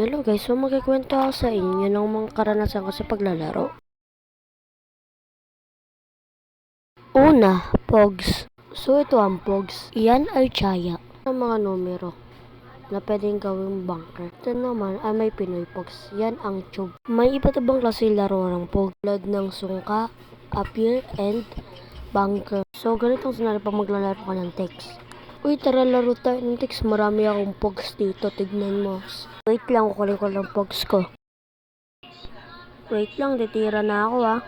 Hello guys, so magkikwento ako sa inyo ng mga karanasan ko sa paglalaro. Una, Pogs. So ito ang Pogs. Iyan ay tsaya ng mga numero na pwedeng gawing bunker. Ito naman ay may Pinoy Pogs. Yan ang tube. May iba't ibang klase laro ng Pogs. Tulad ng sungka, appear, and bunker. So ganitong sinari pa maglalaro ka ng text. Uy, tara laro tayo ng text. Marami akong Pogs dito. Tignan mo. Wait lang, kukunin ko lang Pogs ko. Wait lang, titira na ako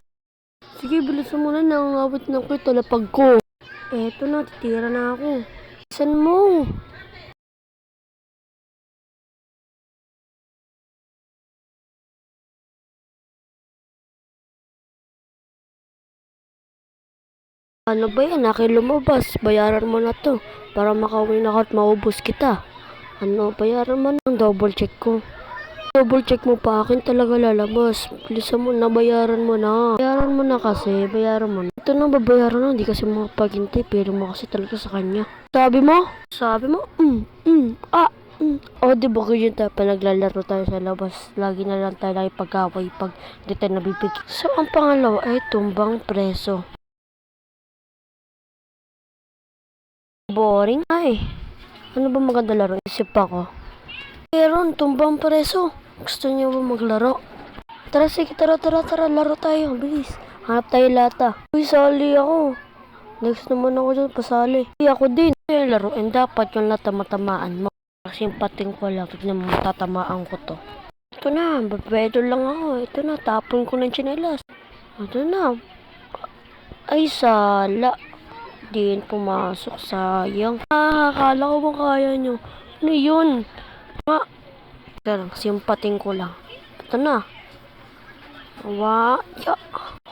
Sige, bilisan mo na, nangangawit na ko talapag ko. Eto na, titira na ako. Bilisan mo. Ano ba yan? Akin lumabas. Bayaran mo na to. Para makawin ako at maubos kita. Ano, bayaran mo na. Double check ko. Double check mo pa, akin talaga lalabas. Bilisan mo na, bayaran mo na. Bayaran mo na kasi, bayaran mo na. Ito na, babayaran na, hindi kasi makapaghintay. Pero mo kasi talaga sa kanya. Sabi mo? O, di ba ganyan tayo pa naglalaro tayo sa labas? Lagi na lang tayo pag-away pag di tayo nabibig. So, ang pangalawa ay tumbang preso. Boring ay. Ano ba maganda laro? Isip ako. Meron, tumbang preso. Gusto niyo ba maglaro? Tara, sige, tara, laro tayo, bilis. Hanap tayo lata. Uy, sali ako. Next naman ako dyan, pasali. Uy, ako din. Yung laruin, dapat yung lata matamaan mo. Kasi yung pating ko lang, tignan mo, matatamaan ko to. Ito na, babedo lang ako. Ito na, tapon ko ng tsinelas. Ito na. Ay, sala. Di pumasok, sayang. Akala ko bang kaya nyo. Ano yun? Kasi yung pating ko lang. Ito na.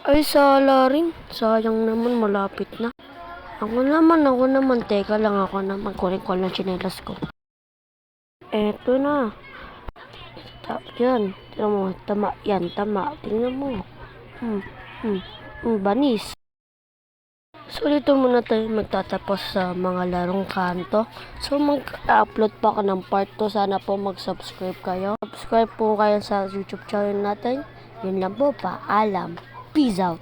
Ay, sala rin. Sayang naman, malapit na. Ako naman. Teka lang, ako naman. Kunin ko lang tsinelas ko. Eto na. Yan. Tingnan mo. Tama. Yan, tama. Tingnan mo. Banis. So, dito muna tayo magtatapos sa mga larong kanto. So, mag-upload pa ako ng part 2. Sana po mag-subscribe kayo. Subscribe po kayo sa YouTube channel natin. Yun lang po, paalam. Peace out.